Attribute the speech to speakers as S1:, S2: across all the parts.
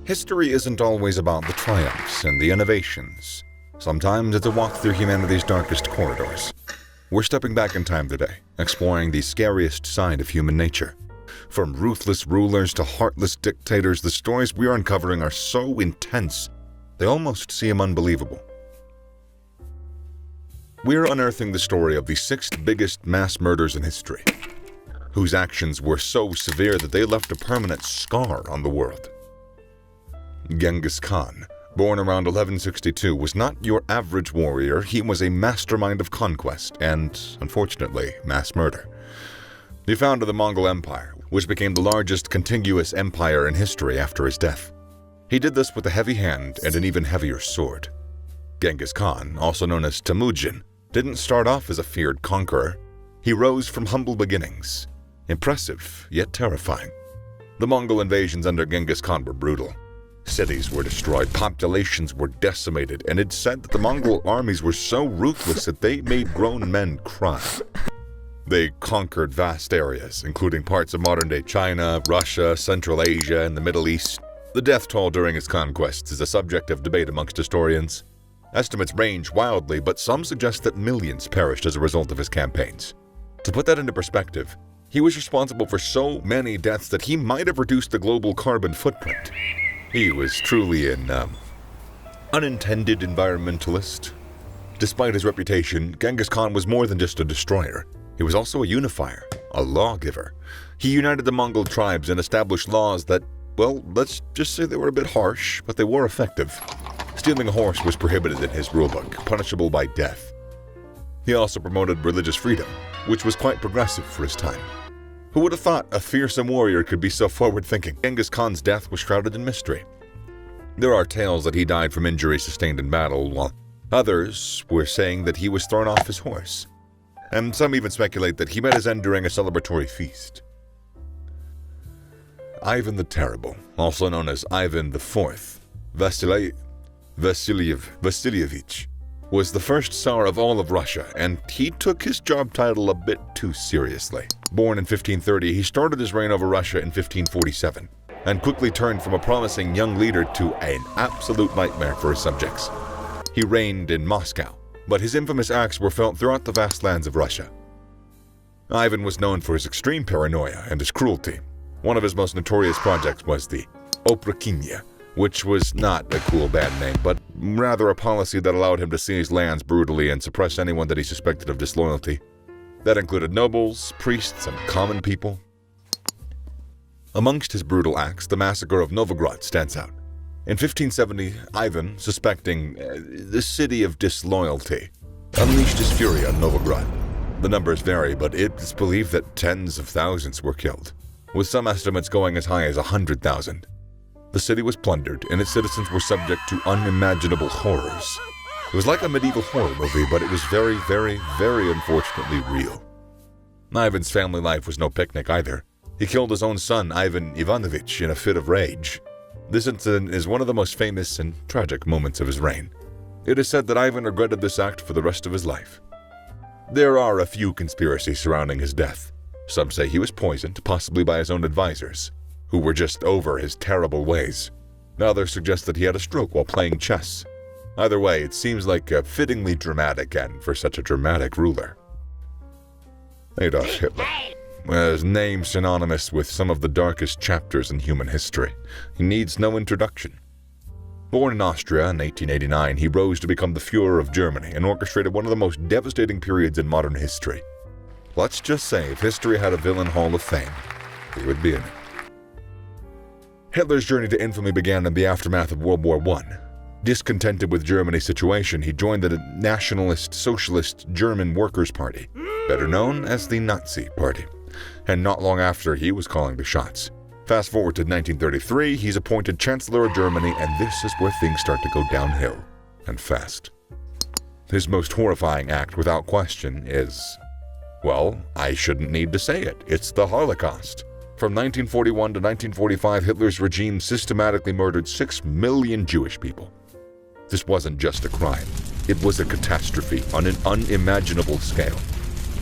S1: History isn't always about the triumphs and the innovations. Sometimes it's a walk through humanity's darkest corridors. We're stepping back in time today, exploring the scariest side of human nature. From ruthless rulers to heartless dictators, the stories we are uncovering are so intense, they almost seem unbelievable. We're unearthing the story of the 6th biggest mass murders in history, whose actions were so severe that they left a permanent scar on the world. Genghis Khan, born around 1162, was not your average warrior. He was a mastermind of conquest and, unfortunately, mass murder. He founded the Mongol Empire, which became the largest contiguous empire in history after his death. He did this with a heavy hand and an even heavier sword. Genghis Khan, also known as Temujin, didn't start off as a feared conqueror. He rose from humble beginnings. Impressive, yet terrifying. The Mongol invasions under Genghis Khan were brutal. Cities were destroyed, populations were decimated, and it's said that the Mongol armies were so ruthless that they made grown men cry. They conquered vast areas, including parts of modern-day China, Russia, Central Asia, and the Middle East. The death toll during his conquests is a subject of debate amongst historians. Estimates range wildly, but some suggest that millions perished as a result of his campaigns. To put that into perspective, he was responsible for so many deaths that he might have reduced the global carbon footprint. He was truly an unintended environmentalist. Despite his reputation, Genghis Khan was more than just a destroyer. He was also a unifier, a lawgiver. He united the Mongol tribes and established laws that, well, let's just say they were a bit harsh, but they were effective. Stealing a horse was prohibited in his rulebook, punishable by death. He also promoted religious freedom, which was quite progressive for his time. Who would have thought a fearsome warrior could be so forward-thinking? Genghis Khan's death was shrouded in mystery. There are tales that he died from injuries sustained in battle, while others were saying that he was thrown off his horse. And some even speculate that he met his end during a celebratory feast. Ivan the Terrible, also known as Ivan IV, Vasilievich, was the first Tsar of all of Russia, and he took his job title a bit too seriously. Born in 1530, he started his reign over Russia in 1547, and quickly turned from a promising young leader to an absolute nightmare for his subjects. He reigned in Moscow, but his infamous acts were felt throughout the vast lands of Russia. Ivan was known for his extreme paranoia and his cruelty. One of his most notorious projects was the Oprichnina, which was not a cool bad name, but rather a policy that allowed him to seize lands brutally and suppress anyone that he suspected of disloyalty. That included nobles, priests, and common people. Amongst his brutal acts, the massacre of Novgorod stands out. In 1570, Ivan, suspecting the city of disloyalty, unleashed his fury on Novgorod. The numbers vary, but it's believed that tens of thousands were killed, with some estimates going as high as 100,000. The city was plundered, and its citizens were subject to unimaginable horrors. It was like a medieval horror movie, but it was very, very, very unfortunately real. Ivan's family life was no picnic either. He killed his own son, Ivan Ivanovich, in a fit of rage. This incident is one of the most famous and tragic moments of his reign. It is said that Ivan regretted this act for the rest of his life. There are a few conspiracies surrounding his death. Some say he was poisoned, possibly by his own advisors, who were just over his terrible ways. Others suggest that he had a stroke while playing chess. Either way, it seems like a fittingly dramatic end for such a dramatic ruler. Adolf Hitler. His name synonymous with some of the darkest chapters in human history. He needs no introduction. Born in Austria in 1889, he rose to become the Führer of Germany and orchestrated one of the most devastating periods in modern history. Let's just say if history had a villain hall of fame, he would be in it. Hitler's journey to infamy began in the aftermath of World War I. Discontented with Germany's situation, he joined the Nationalist Socialist German Workers' Party, better known as the Nazi Party. And not long after, he was calling the shots. Fast forward to 1933, he's appointed Chancellor of Germany, and this is where things start to go downhill, and fast. His most horrifying act, without question, is, well, I shouldn't need to say it. It's the Holocaust. From 1941 to 1945, Hitler's regime systematically murdered 6 million Jewish people. This wasn't just a crime. It was a catastrophe on an unimaginable scale.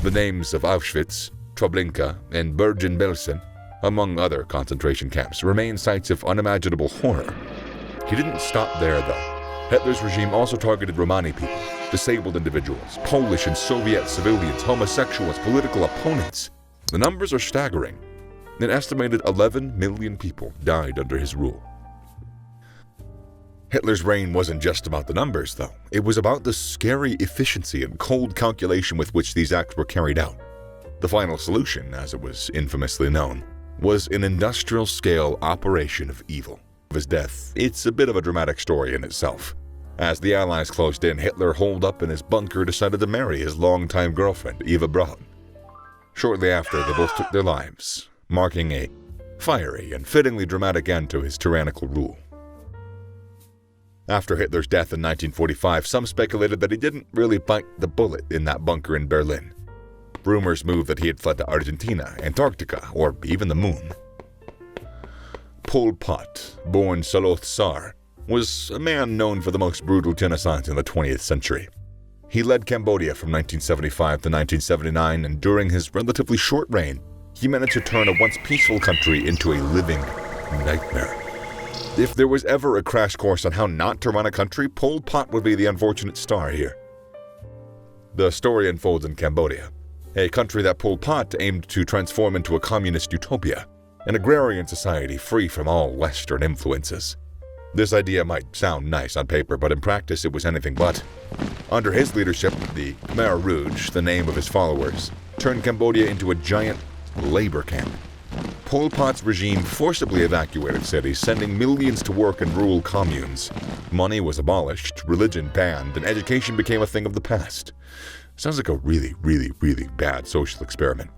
S1: The names of Auschwitz, Treblinka, and Bergen-Belsen, among other concentration camps, remain sites of unimaginable horror. He didn't stop there, though. Hitler's regime also targeted Romani people, disabled individuals, Polish and Soviet civilians, homosexuals, political opponents. The numbers are staggering. An estimated 11 million people died under his rule. Hitler's reign wasn't just about the numbers, though. It was about the scary efficiency and cold calculation with which these acts were carried out. The final solution, as it was infamously known, was an industrial-scale operation of evil. Of his death, it's a bit of a dramatic story in itself. As the Allies closed in, Hitler, holed up in his bunker, decided to marry his longtime girlfriend, Eva Braun. Shortly after, they both took their lives, marking a fiery and fittingly dramatic end to his tyrannical rule. After Hitler's death in 1945, some speculated that he didn't really bite the bullet in that bunker in Berlin. Rumors moved that he had fled to Argentina, Antarctica, or even the moon. Pol Pot, born Saloth Sar, was a man known for the most brutal genocides in the 20th century. He led Cambodia from 1975 to 1979, and during his relatively short reign, he managed to turn a once peaceful country into a living nightmare. If there was ever a crash course on how not to run a country, Pol Pot would be the unfortunate star here. The story unfolds in Cambodia, a country that Pol Pot aimed to transform into a communist utopia, an agrarian society free from all Western influences. This idea might sound nice on paper, but in practice it was anything but. Under his leadership, the Khmer Rouge, the name of his followers, turned Cambodia into a giant labor camp. Pol Pot's regime forcibly evacuated cities, sending millions to work in rural communes. Money was abolished, religion banned, and education became a thing of the past. Sounds like a really, really, really bad social experiment.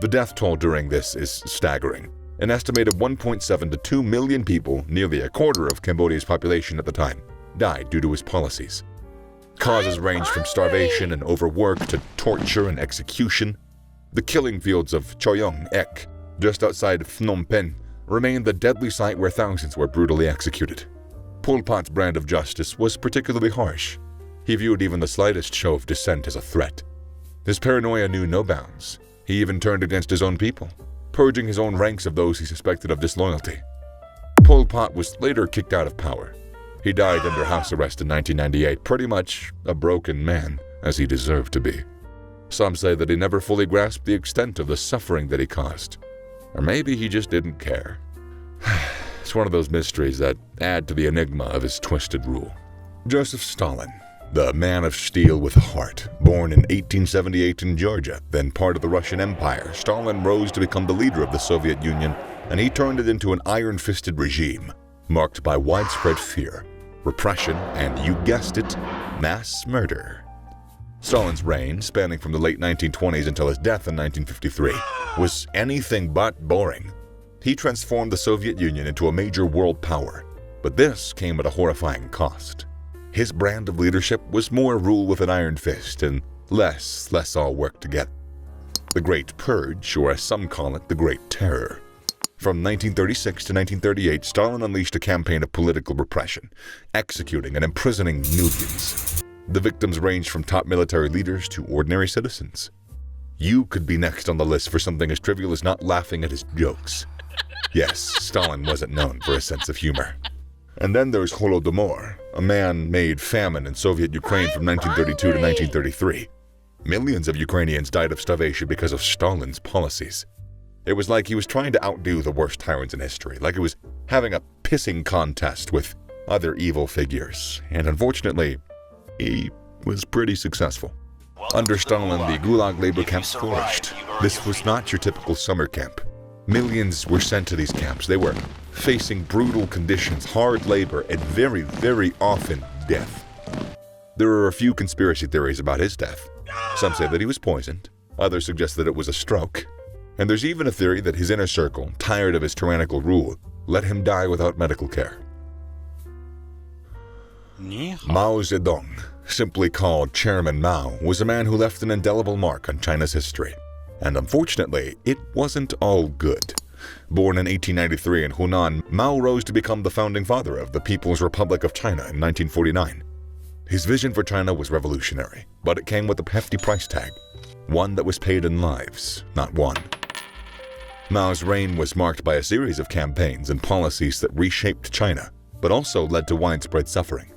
S1: The death toll during this is staggering. An estimated 1.7 to 2 million people, nearly a quarter of Cambodia's population at the time, died due to his policies. Causes ranged from starvation and overwork to torture and execution. The killing fields of Choyong Ek, just outside Phnom Penh, remained the deadly site where thousands were brutally executed. Pol Pot's brand of justice was particularly harsh. He viewed even the slightest show of dissent as a threat. His paranoia knew no bounds. He even turned against his own people, purging his own ranks of those he suspected of disloyalty. Pol Pot was later kicked out of power. He died under house arrest in 1998, pretty much a broken man, as he deserved to be. Some say that he never fully grasped the extent of the suffering that he caused. Or maybe he just didn't care. It's one of those mysteries that add to the enigma of his twisted rule. Joseph Stalin, the man of steel with a heart, born in 1878 in Georgia, then part of the Russian Empire, Stalin rose to become the leader of the Soviet Union, and he turned it into an iron-fisted regime, marked by widespread fear, repression, and, you guessed it, mass murder. Stalin's reign, spanning from the late 1920s until his death in 1953, was anything but boring. He transformed the Soviet Union into a major world power, but this came at a horrifying cost. His brand of leadership was more rule with an iron fist and less all work together. The Great Purge, or as some call it, the Great Terror. From 1936 to 1938, Stalin unleashed a campaign of political repression, executing and imprisoning millions. The victims ranged from top military leaders to ordinary citizens. You could be next on the list for something as trivial as not laughing at his jokes. Yes, Stalin wasn't known for a sense of humor. And then there's Holodomor, a man-made famine in Soviet Ukraine from 1932 to 1933. Millions of Ukrainians died of starvation because of Stalin's policies. It was like he was trying to outdo the worst tyrants in history, like it was having a pissing contest with other evil figures, and unfortunately, he was pretty successful. Under Stalin, the Gulag labor camps flourished. This was not your typical summer camp. Millions were sent to these camps. They were facing brutal conditions, hard labor, and very, very often death. There are a few conspiracy theories about his death. Some say that he was poisoned. Others suggest that it was a stroke. And there's even a theory that his inner circle, tired of his tyrannical rule, let him die without medical care. Mao Zedong, simply called Chairman Mao, was a man who left an indelible mark on China's history. And unfortunately, it wasn't all good. Born in 1893 in Hunan, Mao rose to become the founding father of the People's Republic of China in 1949. His vision for China was revolutionary, but it came with a hefty price tag, one that was paid in lives, not one. Mao's reign was marked by a series of campaigns and policies that reshaped China. but also led to widespread suffering.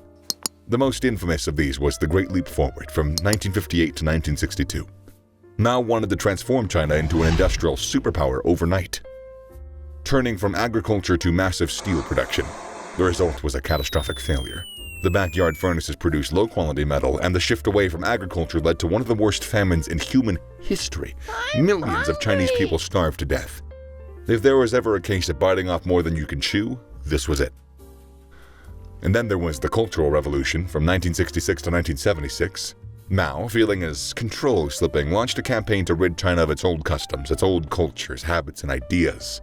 S1: The most infamous of these was the Great Leap Forward from 1958 to 1962. Mao wanted to transform China into an industrial superpower overnight, turning from agriculture to massive steel production. The result was a catastrophic failure. The backyard furnaces produced low-quality metal, and the shift away from agriculture led to one of the worst famines in human history. Millions of Chinese people starved to death. If there was ever a case of biting off more than you can chew, this was it. And then there was the Cultural Revolution from 1966 to 1976. Mao, feeling his control slipping, launched a campaign to rid China of its old customs, its old cultures, habits, and ideas.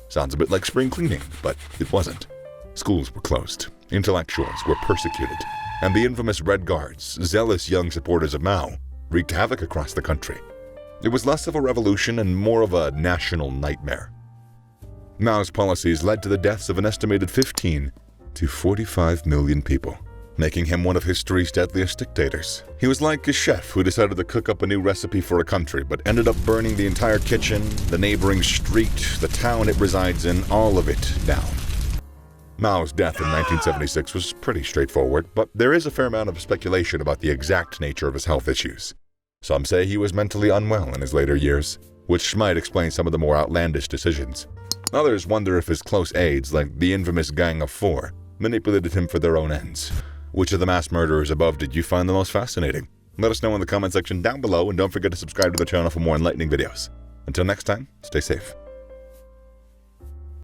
S1: Sounds a bit like spring cleaning, but it wasn't. Schools were closed, intellectuals were persecuted, and the infamous Red Guards, zealous young supporters of Mao, wreaked havoc across the country. It was less of a revolution and more of a national nightmare. Mao's policies led to the deaths of an estimated 15 to 45 million people, making him one of history's deadliest dictators. He was like a chef who decided to cook up a new recipe for a country, but ended up burning the entire kitchen, the neighboring street, the town it resides in, all of it down. Mao's death in 1976 was pretty straightforward, but there is a fair amount of speculation about the exact nature of his health issues. Some say he was mentally unwell in his later years, which might explain some of the more outlandish decisions. Others wonder if his close aides, like the infamous Gang of Four, manipulated him for their own ends. Which of the mass murderers above did you find the most fascinating? Let us know in the comment section down below, and don't forget to subscribe to the channel for more enlightening videos. Until next time, stay safe.